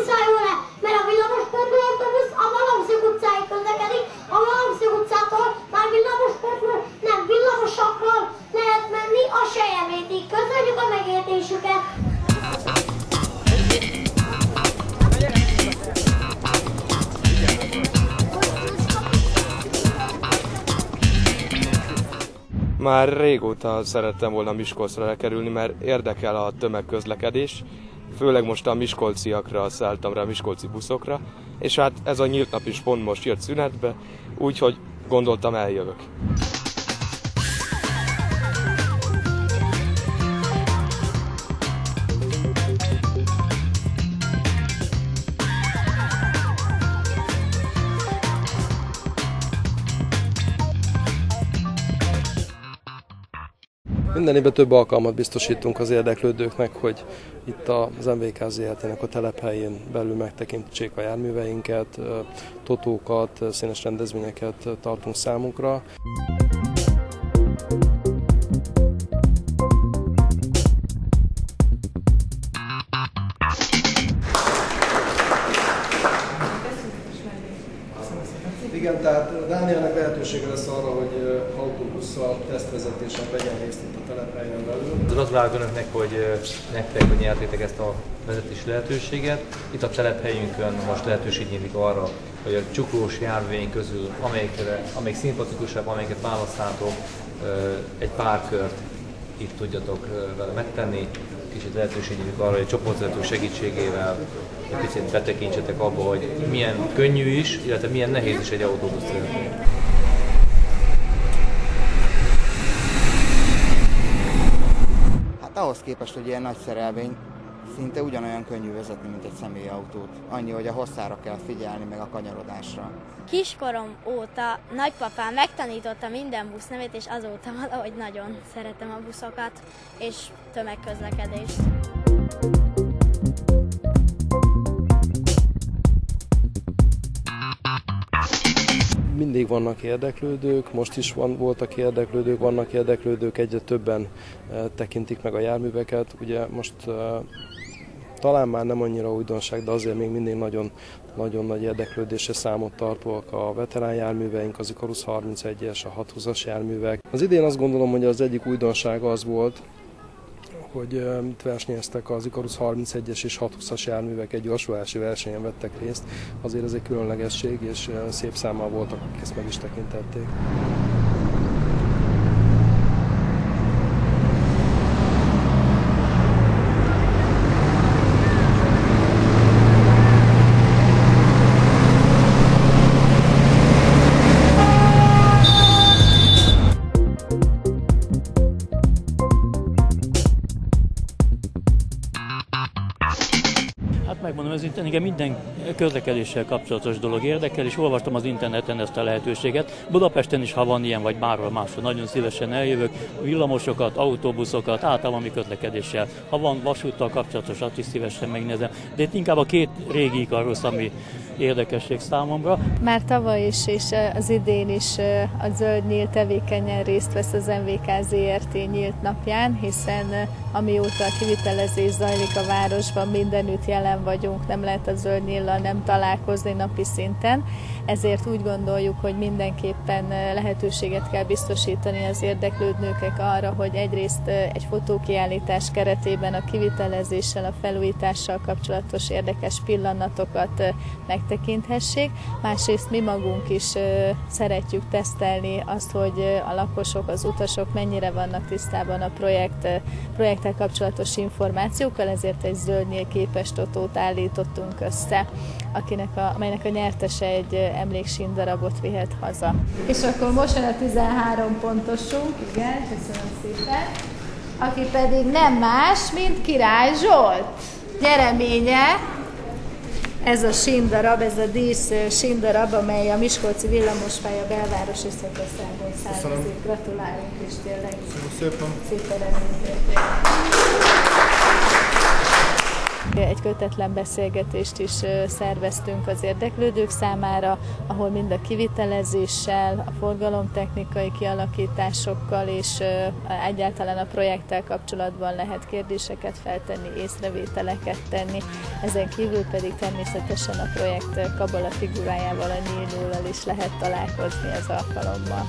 szálljon le, mert a villamosportú autóbusz a Malomszög utcáig közlekedik, a Malomszög utcától már villamosportról, nem villamosokról lehet menni a Selyemrétig. Köszönjük a megértésüket! Már régóta szerettem volna Miskolcra lekerülni, mert érdekel a tömegközlekedés. Főleg most a miskolciakra szálltam rá, a miskolci buszokra, és hát ez a nyílt nap is pont most jött szünetbe, úgyhogy gondoltam, eljövök. Minden évben több alkalmat biztosítunk az érdeklődőknek, hogy itt az MVK Zrt-nek a telephelyén belül megtekintsék a járműveinket, totókat, színes rendezvényeket tartunk számunkra. Igen, tehát Dánielnek lehetősége lesz arra, hogy autóbusszal, tesztvezetésen vegyen részt itt a telephelyen belül. Gratulálok Önöknek, hogy nyertétek ezt a vezetési lehetőséget. Itt a telephelyünkön most lehetőség nyílik arra, hogy a csuklós járműveink közül, amelyik szimpatikusabb, amelyiket választhatok, egy pár kört itt tudjatok vele megtenni. Kicsit lehetőség nyílik arra, hogy a csoportvezetők segítségével egy picit betekintsetek abba, hogy milyen könnyű is, illetve milyen nehéz is egy autóbuszt vezetni. Hát ahhoz képest, hogy ilyen nagy szerelvény, szinte ugyanolyan könnyű vezetni, mint egy személyautót. Annyi, hogy a hosszára kell figyelni, meg a kanyarodásra. Kiskorom óta nagypapám megtanította minden busz nevét, és azóta valahogy nagyon szeretem a buszokat és tömegközlekedést. Mindig vannak érdeklődők, most is voltak érdeklődők, vannak érdeklődők, egyre többen tekintik meg a járműveket. Ugye most talán már nem annyira újdonság, de azért még mindig nagyon nagy érdeklődésre számot tartóak a veterán járműveink, az Ikarus 31-es, a 620-as járművek. Az idén azt gondolom, hogy az egyik újdonság az volt, hogy itt versenyeztek az Ikarus 31-es és 620-as járművek, egy gyorsulási versenyen vettek részt. Azért ez egy különlegesség, és szép számmal voltak, akik ezt meg is tekintették. Megmondom őszintén, igen, minden közlekedéssel kapcsolatos dolog érdekel, és olvastam az interneten ezt a lehetőséget. Budapesten is, ha van ilyen, vagy bárhol máshol, nagyon szívesen eljövök. Villamosokat, autóbuszokat, általában közlekedéssel. Ha van vasúttal kapcsolatos, azt is szívesen megnézem. De itt inkább a két régi Ikarus, ami érdekesség számomra. Már tavaly is és az idén is a Zöld Nyíl tevékenyen részt vesz az MVK Zrt. Nyílt napján, hiszen amióta a kivitelezés zajlik a városban, mindenütt jelen vagyunk, nem lehet a Zöld Nyíllal nem találkozni napi szinten. Ezért úgy gondoljuk, hogy mindenképpen lehetőséget kell biztosítani az érdeklődőknek arra, hogy egyrészt egy fotókiállítás keretében a kivitelezéssel, a felújítással kapcsolatos érdekes pillanatokat megtekinthessék. Másrészt mi magunk is szeretjük tesztelni azt, hogy a lakosok, az utasok mennyire vannak tisztában a projekttel kapcsolatos információkkal, ezért egy Zöld Nyíl képestotót állítottunk össze, amelynek a nyertese egy emléksíndarabot vihet haza. És akkor most jön a 13 pontosunk, igen, köszönöm szépen, aki pedig nem más, mint Király Zsolt. Nyereménye ez a síndarab, ez a dísz síndarab, amely a Miskolci villamospálya belvárosi szakaszából származik. Gratulálunk is tényleg. Köszönöm szépen. Szép eredményt. Egy kötetlen beszélgetést is szerveztünk az érdeklődők számára, ahol mind a kivitelezéssel, a forgalomtechnikai kialakításokkal és egyáltalán a projekttel kapcsolatban lehet kérdéseket feltenni, észrevételeket tenni. Ezen kívül pedig természetesen a projekt Kabala figurájával, a Nil Nullal is lehet találkozni az alkalommal.